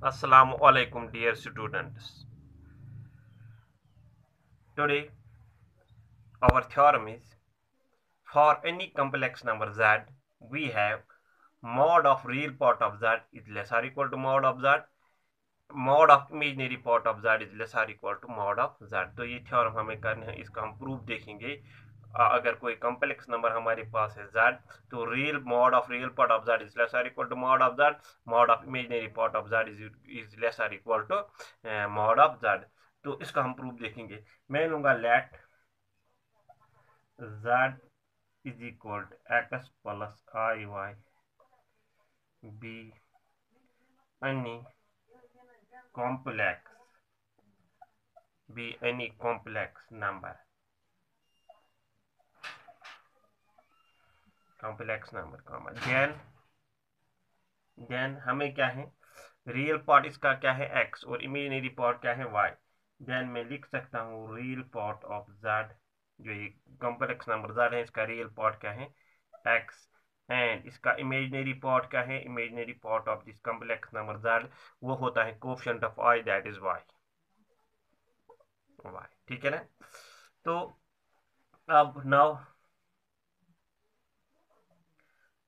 Assalamu alaikum dear students. Today our theorem is for any complex number z we have mod of real part of z is less or equal to mod of z, mod of imaginary part of z is less or equal to mod of z। तो ये theorem हमें करना है, इसका हम proof देखेंगे। अगर कोई कॉम्प्लेक्स नंबर हमारे पास है z तो real mod of real part of z is less और equal to mod of z, mod of imaginary part of z is less और equal to mod of z। तो इसका हम प्रूफ देखेंगे। मैं लूंगा let z is equal to x plus i y be any complex be any complex number comma then हमें क्या है, रियल पार्ट इसका क्या है x और इमेजिनरी पार्ट क्या है y। देन मैं लिख सकता हूँ रियल पार्ट ऑफ z, जो ये कॉम्प्लेक्स नंबर z है इसका रियल पार्ट क्या है x, एंड इसका इमेजिनरी पार्ट क्या है, imaginary part of this complex number z वो होता है coefficient of i that is y। ठीक है ना। तो अब now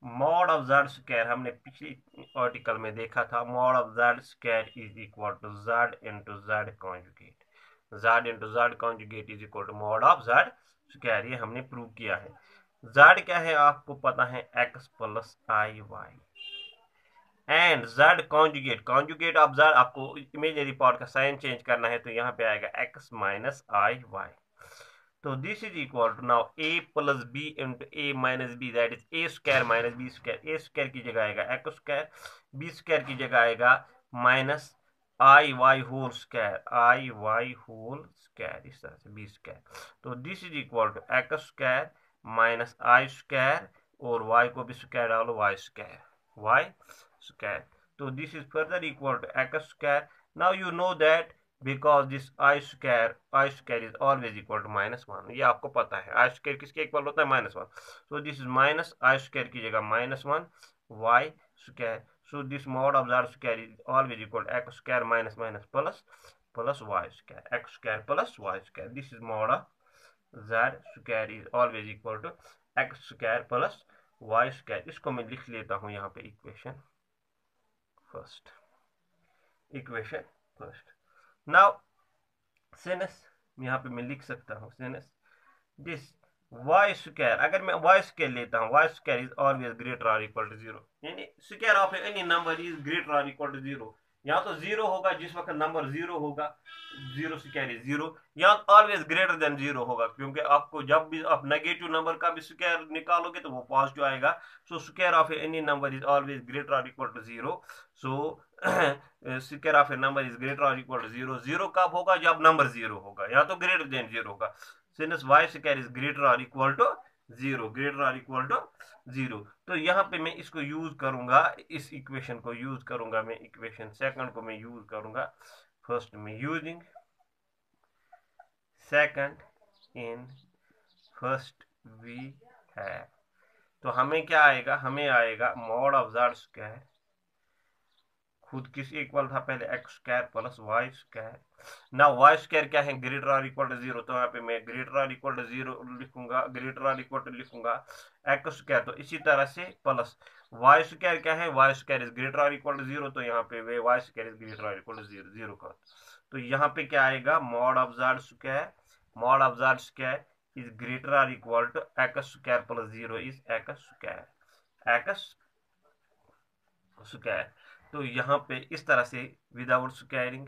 mod of z square हमने पिछली आर्टिकल में देखा था, mod of z square is equal to z into z conjugate, z into z conjugate is equal to mod of z square. ये हमने प्रूव किया है। z क्या है आपको पता है, x plus i y, and z conjugate, conjugate of z आपको इमेजिनरी पार्ट का साइन चेंज करना है तो यहाँ पे आएगा x माइनस आई वाई। तो this is equal to now a plus b into a minus b, that is a square minus b square. A square की जगह आएगा एक्स स्क्वायर, बी स्क्वायर की जगह आएगा minus i y whole square, i y whole square, इस तरह से b square. तो this is equal to x square minus i square और वाई को भी स्क्वायर डालो, वाई स्क्वायर, वाई स्क्वायर। तो this is further equal to x square. Now you know that because this i square is always equal to -1, ये आपको पता है। i square किसके इक्वल होता है, -1। so this is minus i square की जगह -1 y square. so this mod of z square is always equal to x square minus minus plus y square, x square plus y square। this is mod of z square is always equal to x square plus y square। इसको मैं लिख लेता हूँ यहाँ पे equation first. Now since यहाँ पे मैं लिख सकता हूँ सिंस दिस वाई स्क्वायर, अगर मैं वाई स्क्वायर लेता हूँ, y square is always greater और इक्वल टू 0, यानी square of any number is greater और इक्वल टू 0। यहाँ तो 0 होगा जिस वक्त नंबर 0 होगा, 0 स्क्वायर इज 0, यहाँ ऑलवेज ग्रेटर देन 0 होगा, क्योंकि आपको जब भी आप नेगेटिव नंबर का भी स्क्वायर निकालोगे तो वो पॉजिटिव आएगा। So square of any number is always greater और equal to 0। So square of a number is greater और इक्वल टू 0। 0 कब होगा, जब नंबर 0 होगा, यहाँ तो ग्रेटर देन 0 होगा। Since y square is greater और इक्वल टू 0, ग्रेटर और इक्वल टू 0। तो यहाँ पे मैं इसको यूज करूंगा, इस इक्वेशन को यूज करूंगा मैं, इक्वेशन सेकंड को मैं यूज करूंगा। फर्स्ट में using second in first we है, तो हमें क्या आएगा, हमें आएगा मॉड ऑफ z स्क्वायर, खुद किस इक्वल था पहले, x square plus y square. ना वाई स्क्वायर क्या है, ग्रेटर और इक्वल टू 0, तो यहाँ पे मैं ग्रेटर और इक्वल टू 0 लिखूंगा, ग्रेटर और इक्वल टू लिखूंगा एक्स स्क्वायर। तो इसी तरह से प्लस वाई स्क्वायर क्या है, वाई स्क्वायर इज ग्रेटर और इक्वल टू 0, तो यहाँ पे वे वाई स्क्वायर इज ग्रेटर और इक्वल टू 0 का। तो यहाँ पे क्या आएगा, mod of z square, mod of z square is greater और equal to x square plus 0 is x square, x square. तो यहाँ पे इस तरह से विदाउट स्क्वायरिंग,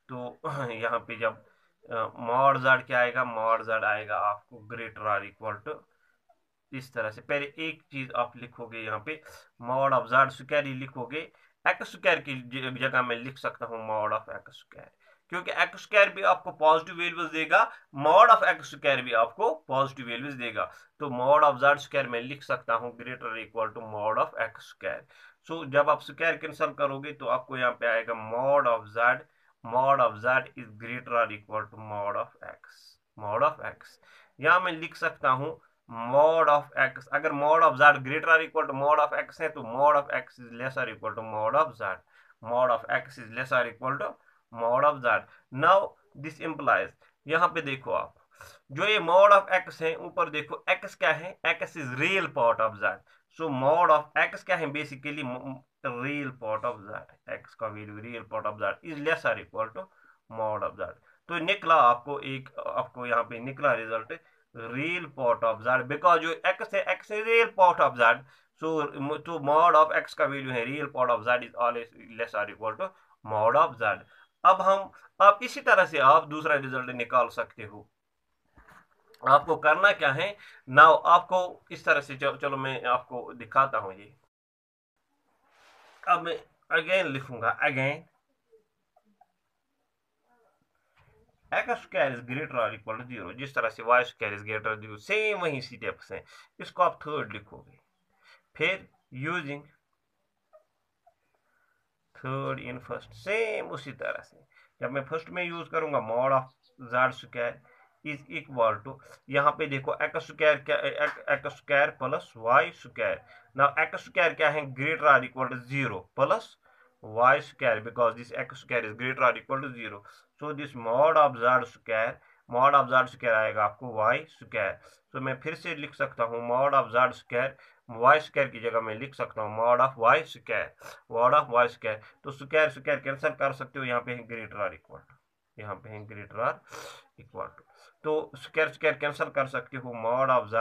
तो यहाँ पे जब मॉड z क्या आएगा, मॉड z आएगा आपको ग्रेटर और इक्वल टू, इस तरह से पहले एक चीज आप लिखोगे, यहाँ पे मॉड ऑफ z स्क्वायर ही लिखोगे, एक्स स्क्वायर की जगह में लिख सकता हूँ मॉड ऑफ एक्स स्क्वायर, क्योंकि एक्स स्क्वायर भी आपको पॉजिटिव वैल्यूज देगा, मॉड ऑफ एक्स स्क्वायर भी आपको पॉजिटिव वैल्यूज देगा। तो मॉड ऑफ z स्क्वायर में लिख सकता हूँ greater equal to mod of x square. So जब आप स्क्वायर कैंसिल करोगे तो आपको यहाँ पे आएगा mod of z is greater और equal to mod of x, mod of x। यहाँ मैं लिख सकता हूँ मॉड ऑफ x, अगर मॉड ऑफ z ग्रेटर और equal to mod of x है तो mod of x is less और equal to mod of z, mod of x is less or equal to mod of z. now this implies, यहाँ पे देखो आप, जो ये mod of x है, ऊपर देखो x क्या है, x is real part of z. so mod of x क्या है, basically real part of z, x का value real part of z is less or equal to mod of z. तो निकला आपको यहाँ पे निकला result real part of z, because जो x है, x है real part of z. So तो mod ऑफ x का वैल्यू है real part of z is always less और equal to mod of z. अब इसी तरह से आप दूसरा रिजल्ट निकाल सकते हो. आपको करना क्या है, नाउ आपको इस तरह से, चलो मैं आपको दिखाता हूं ये. अब मैं अगेन लिखूंगा, again x square is greater और इक्वल टू 0, जिस तरह से y square is greater 0, same वही स्टेप्स हैं. इसको आप थर्ड लिखोगे, फिर using third in first, same उसी तरह से. जब मैं फर्स्ट में यूज करूंगा mod of z square is equal to, यहाँ पे देखो x स्क्वायर क्या, x square plus y square. Now x square क्या है, ग्रेटर और equal to 0 plus y square, because this x square is greater और equal to 0. So this mod of z square, mod of z square आएगा आपको y square. सो मैं फिर से लिख सकता हूँ mod of z square, y square की जगह मैं लिख सकता हूँ mod of y square, mod of y square. तो स्क्वायर स्क्वायर कैंसिल कर सकते हो, यहाँ पे है ग्रेटर और इक्वल टू, यहाँ पे है ग्रेटर और इक्वल टू. तो स्क्वायर स्क्वायर कैंसिल कर सकते हो, mod of z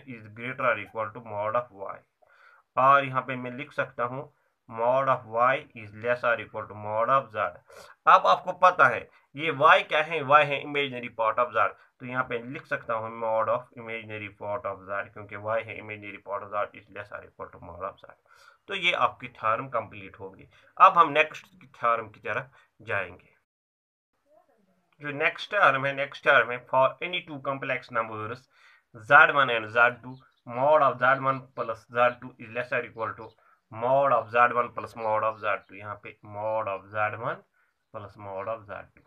is greater और equal to mod of y. और यहाँ पे मैं लिख सकता हूँ mod of y is less और equal to mod of z. अब आपको पता है ये y क्या है, y है इमेजिनरी पार्ट ऑफ z. तो यहाँ पे लिख सकता हूँ mod of imaginary part of z, क्योंकि y है imaginary part of z is less और equal to mod of z. तो ये आपकी थ्योरम कंप्लीट होगी. अब हम नेक्स्ट थ्योरम की तरफ जाएंगे. जो नेक्स्ट टर्म है for any two complex numbers z1 and z2, mod of z1 plus z2 is less और equal to mod of z1 plus mod of z2. यहाँ पे mod of z1 plus mod of z2.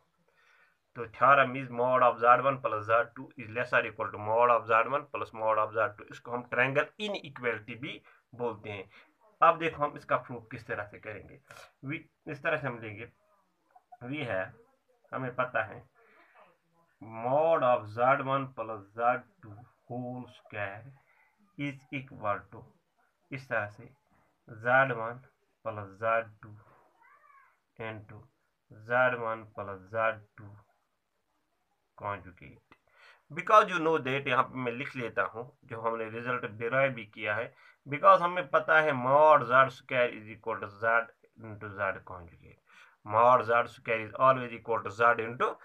तो theorem is mod of z1 plus z2 is less और equal to mod of z1 plus mod of z2. इसको हम triangle inequality भी बोलते हैं. अब देखो हम इसका प्रूफ किस तरह से करेंगे. इस तरह से हम लेंगे, वी है, हमें पता है mod of z1 plus z2 whole square is equal to, इस तरह से z1 plus z2 into z1 plus z2 conjugate. Because you know that, यहाँ पे मैं लिख लेता हूँ जो हमने रिजल्ट डिराइव भी किया है. बिकॉज हमें पता है mod z square is equal to z into z conjugate. mod z square is always equal to z into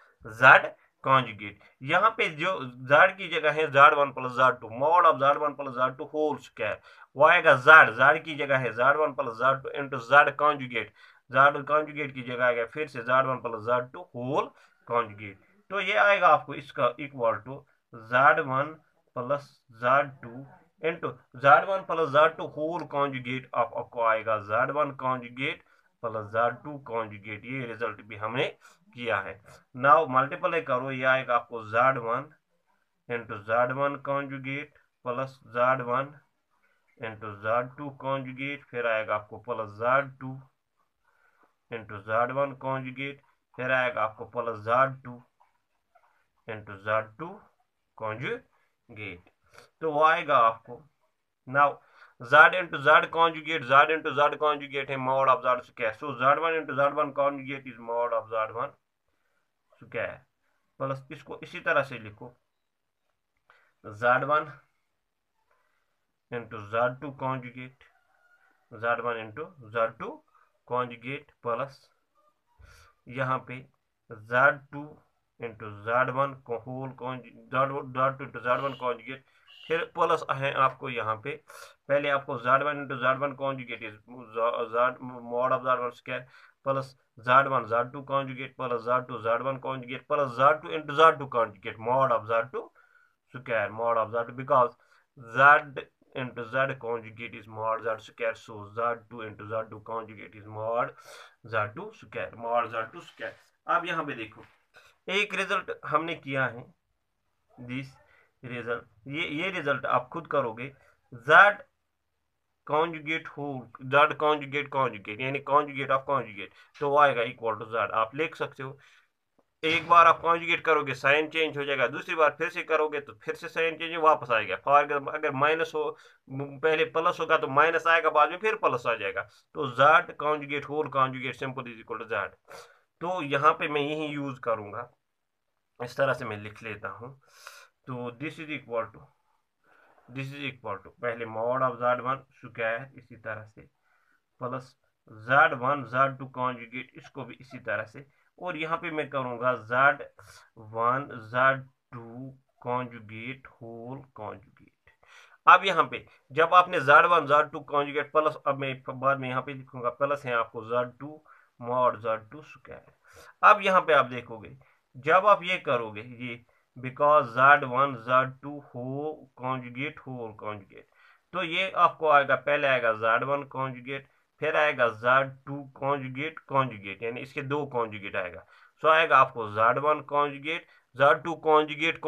z conjugate. यहाँ पे जो z की जगह है z1 plus z2, mod of z1 plus z2 whole square, वो आएगा z की जगह है z1 plus z2 into z conjugate. z conjugate की जगह आएगा फिर से z1 plus z2 whole conjugate. तो ये आएगा आपको इसका equal to z1 plus z2 into z1 plus z2 whole conjugate. आपको आएगा z1 conjugate plus z2 conjugate. ये रिजल्ट भी हमने किया है. नाउ मल्टीप्लाई करो, ये आएगा आपको z1 into z1 conjugate plus z1 into z2 conjugate, फिर आएगा आपको plus z2 into z1 conjugate, फिर आएगा आपको plus z2 into z2 conjugate. तो वो आएगा आपको, now z into z conjugate है mod of z square. So z1 into z1 conjugate is mod of z1 square plus, इसको इसी तरह से लिखो z1 into z2 conjugate, z1 into z2 conjugate plus यहाँ पे z2 into z1 whole z2 into z1 conjugate, फिर plus है आपको यहाँ पे, पहले आपको z1 into z1 conjugate is mod of z1 square plus z1 z2 conjugate plus z2 z1 conjugate plus z2 into z2 conjugate mod of z2 square, mod of z2, because z into z conjugate is mod z square, so z2 into z2 conjugate is mod z2 square, mod z2 square. अब यहाँ पे देखो एक result हमने किया है, this result, ये result आप खुद करोगे. z conjugate whole z conjugate conjugate यानी कॉन्जुगेट ऑफ कॉन्जुगेट, तो वो आएगा इक्वल टू z। आप लिख सकते हो, एक बार आप कॉन्जुगेट करोगे साइन चेंज हो जाएगा, दूसरी बार फिर से करोगे तो फिर से साइन चेंज वापस आएगा। फॉर एग्जाम्पल अगर माइनस हो, पहले प्लस होगा तो माइनस आएगा, बाद में फिर प्लस आ जाएगा। तो z conjugate whole conjugate simple is equal to z। तो यहाँ पे मैं यही यूज करूंगा, इस तरह से मैं लिख लेता हूँ। तो दिस इज इक्वल टू पहले मॉड ऑफ z1 स्क्वायर इसी तरह से प्लस z1 z2 कॉन्जुगेट, इसको भी इसी तरह से, और यहाँ पे मैं करूंगा z1 z2 conjugate whole conjugate. अब यहाँ पे जब आपने z1 z2 कॉन्जुगेट प्लस, अब मैं बाद में यहाँ पे लिखूंगा प्लस है आपको z2 मॉड z2 स्क्वायर। अब यहाँ पे आप देखोगे जब आप ये करोगे ये because z1 z2 whole conjugate, तो ये आपको आएगा, पहले आएगा z1 कॉन्जुगेट, फिर आएगा z2 कॉन्जुगेट यानी इसके दो कॉन्जुगेट आएगा। सो आएगा आपको z1 कॉन्जुगेट z2 कॉन्जुगेट,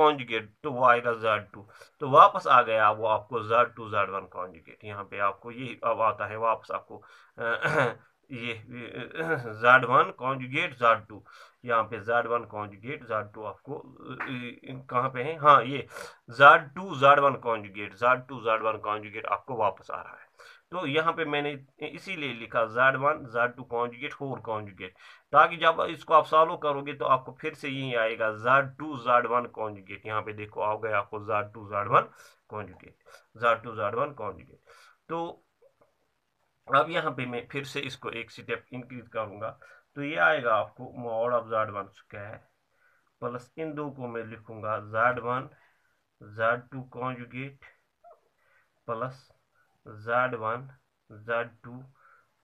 तो वो आएगा z2। तो वापस आ गया वो आपको z2 z1 कॉन्जुगेट। यहाँ पे आपको ये अब आता है वापस आपको ये z1 कॉन्जुगेट z2, यहाँ पे z1 कॉन्जुगेट z2 आपको कहाँ पे है, हाँ ये z2 z1 कॉन्जुगेट आपको वापस आ रहा है। तो यहाँ पे मैंने इसीलिए लिखा z1 z2 conjugate whole conjugate, ताकि जब इसको आप सॉल्व करोगे तो आपको फिर से यही आएगा z2 z1 कॉन्जुगेट। यहाँ पे देखो आ गया आपको z2 z1 कॉन्जुगेट। तो अब यहाँ पे मैं फिर से इसको एक स्टेप इंक्रीज करूंगा, तो ये आएगा आपको mod of z1 square plus इन दो को मैं लिखूंगा z1 z2 conjugate plus z1 z2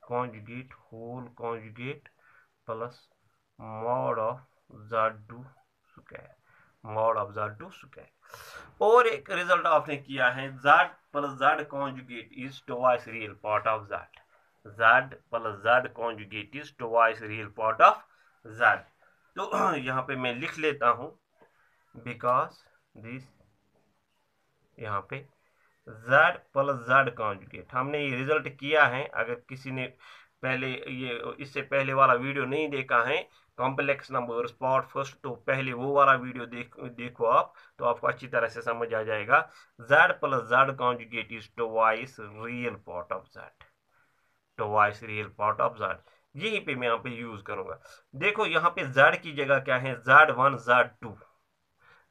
conjugate whole conjugate plus mod of z2 square. और एक रिजल्ट आपने किया है z plus z conjugate is twice real part of z plus z conjugate is twice real part of z। तो यहाँ पे मैं लिख लेता हूँ बिकॉज दिस, यहाँ पे z प्लस z कॉन्जुगेट हमने ये रिजल्ट किया है। अगर किसी ने पहले ये इससे पहले वाला वीडियो नहीं देखा है कॉम्प्लेक्स नंबर्स पार्ट फर्स्ट, तो पहले वो वाला वीडियो देखो आप, तो आपको अच्छी तरह से समझ आ जाएगा। z plus z conjugate is twice real part of z, यहीं पे मैं यहाँ पे यूज करूंगा। देखो यहाँ पे z की जगह क्या है, z1 z2,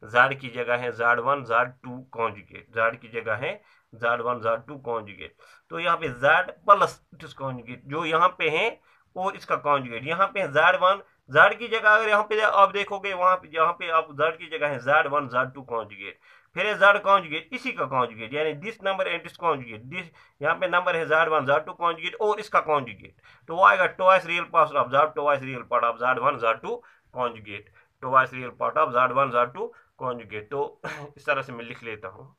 z की जगह है z1 z2 कॉन्जुगेट, z की जगह है z1 z2 कॉन्जुगेट। तो यहाँ पे z प्लस इस कॉन्जुगेट जो यहाँ पे है और इसका कॉन्जुगेट, यहाँ पे z1 z की जगह, अगर यहाँ पे आप देखोगे वहां पे यहाँ पे आप z की जगह है z1 z2 कॉन्जुगेट, फिर है z कॉन्जुगेट इसी का कॉन्जुगेट यानी this number and this conjugate, this यहाँ पे नंबर है z1 z2 कॉन्जुगेट और इसका कॉन्जुगेट, तो वो आएगा twice real part of z, twice real part of z1 z2 conjugate, twice real part of z1 z2 conjugate. तो इस तरह से मैं लिख लेता हूँ।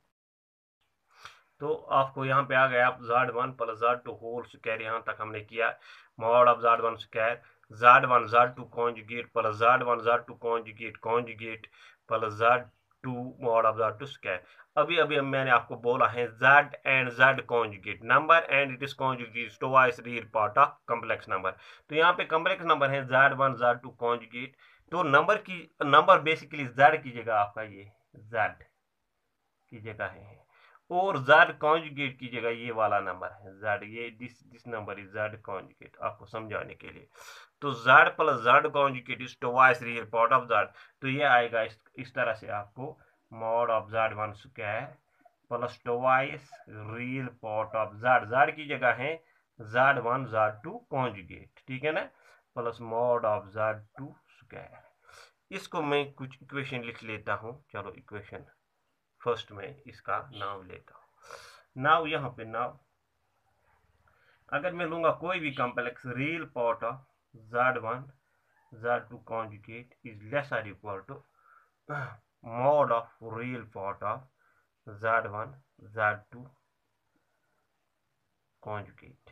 तो आपको यहाँ पे आ गया आप z1 plus z2 whole square, यहाँ तक हमने किया mod of z1 square z1 z2 conjugate plus z1 z2 conjugate plus z2 mod of z2 square. अभी अभी मैंने आपको बोला है z and z conjugate number and it is conjugate twice real part of complex number. तो यहाँ पे complex number है z1 z2 कॉन्जुगेट, तो नंबर बेसिकली z की जगह आपका ये z की जगह है और z कॉन्जुगेट की जगह ये वाला नंबर है z, ये this number is z conjugate, आपको समझाने के लिए। तो z plus z conjugate is twice real part of z, तो ये आएगा इस तरह से आपको mod of z1 square plus twice real part of z की जगह है z1 z2 कॉन्जुगेट, ठीक है ना, plus mod of z2 square. इसको मैं कुछ इक्वेशन लिख लेता हूँ, चलो इक्वेशन फर्स्ट में इसका नाम लेता हूँ। नाउ यहाँ पे नाउ अगर मैं लूंगा कोई भी complex real part of z1 z2 conjugate is less और equal to mod of real part of z1 z2 conjugate.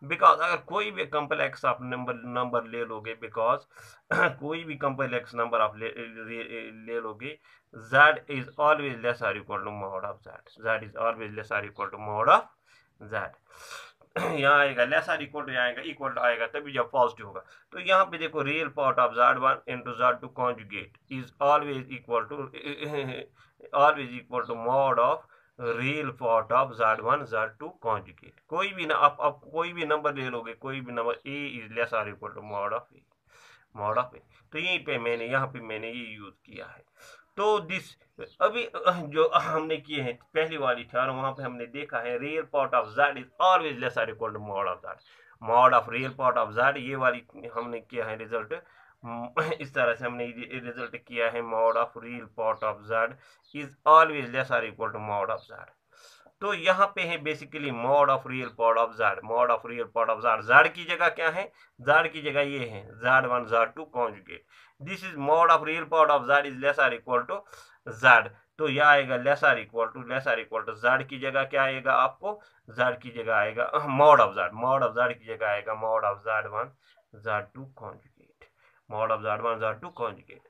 Because अगर कोई भी कॉम्प्लेक्स आप नंबर ले लोगे, बिकॉज कोई भी कॉम्प्लेक्स नंबर आप ले लोगे, z इज ऑलवेज लेस और equal to mod of z is always less और equal to mod of z. यहाँ आएगा लेस आर इक्वल टू, यहाँ आएगा इक्वल टू आएगा तभी जब पॉजिटिव होगा। तो यहाँ पे देखो real part of Z1 into Z2 conjugate is always equal to mod of real part of Z1 Z2 conjugate. कोई भी ना आप कोई भी नंबर ले लोगे, कोई भी number a is less or equal to mod of a, mod of a. तो यहीं पे मैंने यहाँ पे मैंने ये यूज किया है। तो दिस अभी जो हमने किए हैं पहली वाली थ्योरम, वहां पे हमने देखा है real part of z is always less or equal to mod of z, mod of real part of z। ये वाली हमने किया है रिजल्ट, इस तरह से हमने रिजल्ट किया है mod of real part of z is always less or equal to mod of z। तो यहाँ पे है basically mod of real part of z, mod of real part of z, z की जगह क्या है, z की जगह ये है Z1 Z2 conjugate. This is mod of real part of z is less or equal to z। तो यह आएगा less or equal to z की जगह क्या आएगा आपको, z की जगह आएगा mod of z, mod of z की जगह आएगा mod of Z1 Z2 conjugate, mod of Z1 Z2 conjugate.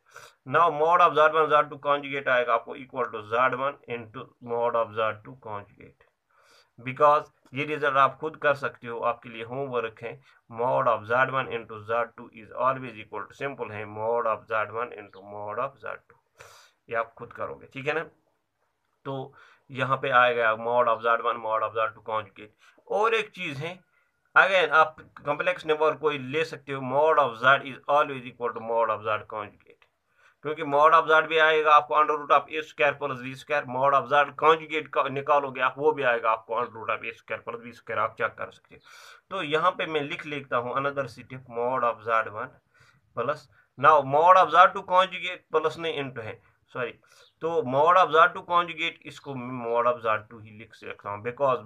Now mod of Z1 Z2 conjugate आएगा आपको equal to Z1 into mod of Z2 conjugate. Because ये result आप खुद कर सकते हो, आपके लिए होमवर्क है। Mod of Z1 into Z2 is always equal to, simple है, mod of Z1 into mod of Z2। ये आप खुद करोगे, ठीक है ना। तो यहाँ पे आएगा mod of Z1 mod of Z2 conjugate. और एक चीज है, अगेन आप कॉम्प्लेक्स नंबर कोई ले सकते हो, mod of Z is always equal to mod of Z conjugate, क्योंकि मॉड ऑफ Z भी आएगा आपको under root of a square plus b square, mod of Z conjugate निकालोगे आप, वो भी आएगा आपको under root of a square plus b square, आप चेक कर सकते हो। तो यहाँ पे मैं लिख लेता हूँ another step, mod of Z1 plus, now mod of Z2 conjugate plus नहीं इंटू है, सॉरी। तो मॉड ऑफ Z2 कॉन्जुगेट, इसको मॉड ऑफ Z2 ही लिख सकता हूँ, because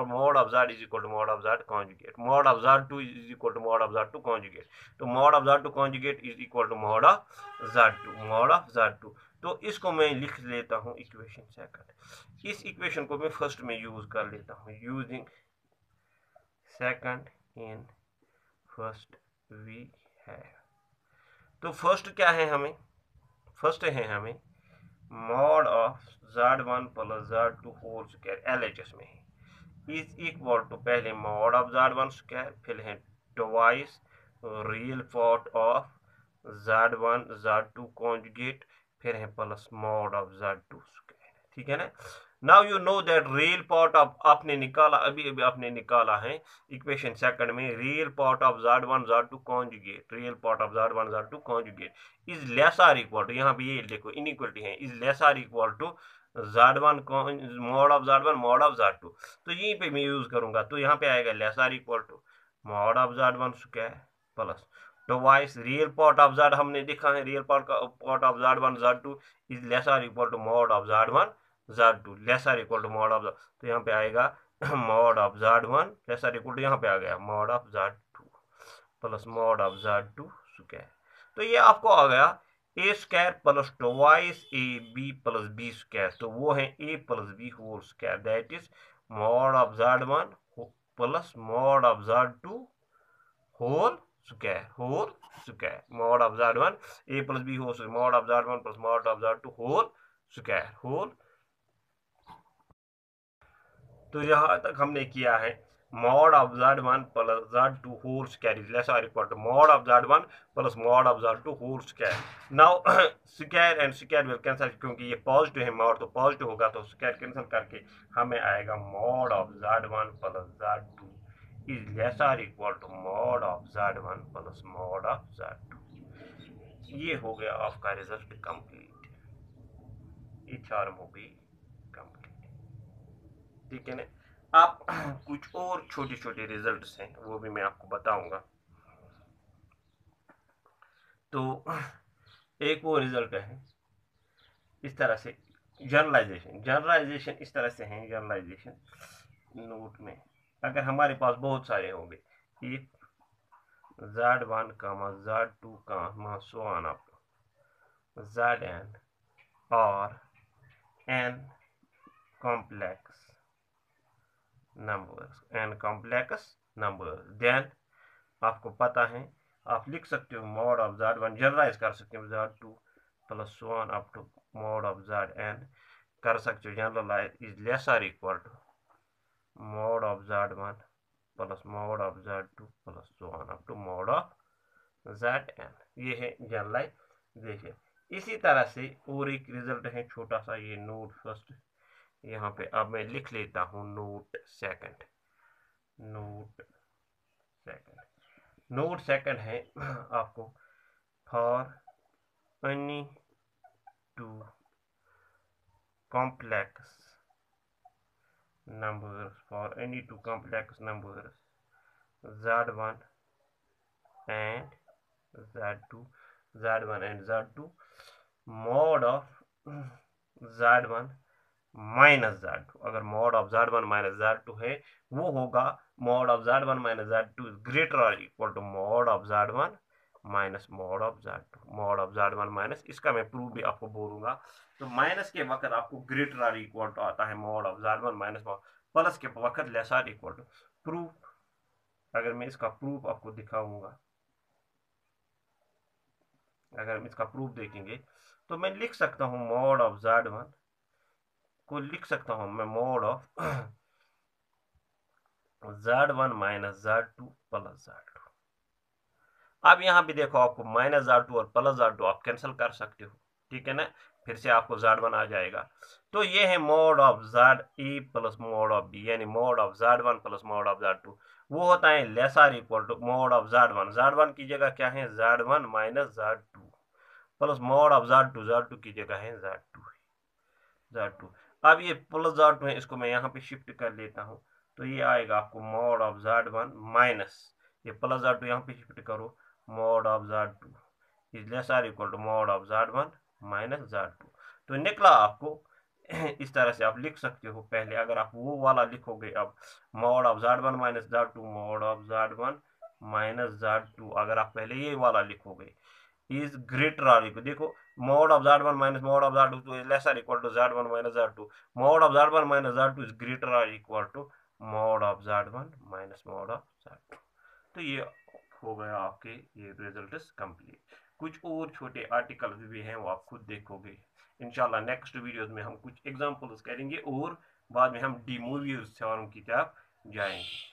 mod of Z is equal to mod of Z conjugate, mod of Z2 is equal to mod of Z2 conjugate. तो mod of Z2 conjugate is equal to mod of Z2, mod of Z2। तो इसको मैं लिख लेता हूँ equation second. इस equation को मैं फर्स्ट में यूज कर लेता हूँ, using second in first we है। तो फर्स्ट क्या है हमें, फर्स्ट है हमें mod of Z1 plus Z2 whole square LHS में है इज इक्वल टू, पहले मॉड ऑफ Z1 स्क्वायर, फिर है twice real part of Z1 Z2 conjugate, फिर है plus mod of Z2 square, ठीक है ना। Now you know that real part of आपने निकाला, अभी आपने निकाला है इक्वेशन सेकंड में, real part of Z1 Z2 conjugate, real part of Z1 Z2 conjugate is less or equal to, यहाँ पे ये देखो इनइक्वलिटी है, is less or equal to Z1 mod of Z1 mod of Z2। तो यहीं पे मैं यूज करूंगा, तो यहाँ पे आएगा less or equal to mod of Z1 square plus twice real part of Z, हमने देखा है real part of Z1 Z2 is less or equal to mod of Z1 Z2, less or equal to mod of, तो यहाँ पे आएगा mod of Z1 less or equal to, यहाँ पे आ गया mod of Z2 plus mod of Z2 square. तो ये आपको आ गया ए square plus twice a b plus b square, तो वो है a plus b whole square, that is mod of Z1 plus mod of Z2 whole square, whole square, mod of Z1 a plus b whole square, mod of Z1 plus mod of Z2 whole square, whole. तो यहाँ तक हमने किया है mod of Z1 plus Z2 whole square is less और equal to mod of Z1 plus mod of Z2 whole square. Now square and square will cancel, क्योंकि ये positive है मॉड, तो पॉजिटिव होगा तो स्क्वायर कैंसिल करके हमें आएगा mod of Z1 plus Z2 is less और equal to mod of Z1 plus mod of Z2। ये हो गया आपका रिजल्ट कंप्लीट, ये थ्योरम हो गई कंप्लीट, ठीक है ना। आप कुछ और छोटे छोटे रिजल्ट्स हैं वो भी मैं आपको बताऊंगा। तो एक वो रिजल्ट है इस तरह से, जनरलाइजेशन, जनरलाइजेशन इस तरह से है, जनरलाइजेशन नोट में अगर हमारे पास बहुत सारे होंगे, एक Z1 Z2 so on up to Zn or n complex numbers, n complex numbers, then आपको पता है आप लिख सकते हो मॉड ऑफ Z1, जनरलाइज कर सकते हो Z2 plus so on up to mod of Zn, कर सकते हो जनरलाइज इज लेस और equal to mod of z1 plus mod of z2 plus so on up to mod of zn। ये है generalisation. इसी तरह से और एक रिजल्ट है छोटा सा, ये नोट फर्स्ट यहाँ पे अब मैं लिख लेता हूँ नोट सेकंड। नोट सेकंड है आपको for any to complex numbers z1 and z2 mod of z1 minus z2। अगर mod of z1 minus z2 है वो होगा mod of z1 minus z2 is greater और equal to mod of z1 minus mod of z1 minus, इसका मैं proof भी आपको बोलूंगा। तो माइनस के वक्त आपको ग्रेटर और इक्वल टू आता है mod of z1 minus, plus के वक्त लेस और इक्वल टू। प्रूफ, अगर मैं इसका प्रूफ आपको दिखाऊंगा, अगर हम इसका प्रूफ देखेंगे तो मैं लिख सकता हूँ mod of z1 को लिख सकता हूँ मैं mod of z1 minus z2 plus z2। अब यहाँ भी देखो आपको माइनस z2 और प्लस z2 आप कैंसिल कर सकते हो, ठीक है ना, फिर से आपको z1 आ जाएगा। तो ये है mod of z a plus mod of b, यानी mod of z1 plus mod of z2 वो होता है लेस और equal to mod of z1 की जगह क्या है z1 minus z2 plus mod of z2 की जगह है z2। अब ये प्लस z2 है, इसको मैं यहाँ पे शिफ्ट कर लेता हूँ, तो ये आएगा आपको mod of z1 माइनस, ये प्लस z2 यहाँ पे शिफ्ट करो, mod of z2 is less और equal to mod of z1 minus z2। तो निकला आपको इस तरह से आप लिख सकते हो। पहले अगर आप वो वाला लिखोगे, अब mod of z1 minus z2 mod of z1 minus z2, अगर आप पहले ये वाला लिखोगे इज ग्रेटर और इक्वल, देखो mod of z1 minus mod of z2 तो लेस और equal to z1 minus z2, mod of z1 minus z2 is greater और equal to mod of z1 minus mod of z2। तो ये हो गया आपके ये रिजल्ट कंप्लीट। कुछ और छोटे आर्टिकल्स भी हैं वो आप खुद देखोगे। इंशाल्लाह नेक्स्ट वीडियोस में हम कुछ एग्जांपल्स करेंगे और बाद में हम डी मूवीज की तरफ जाएंगे।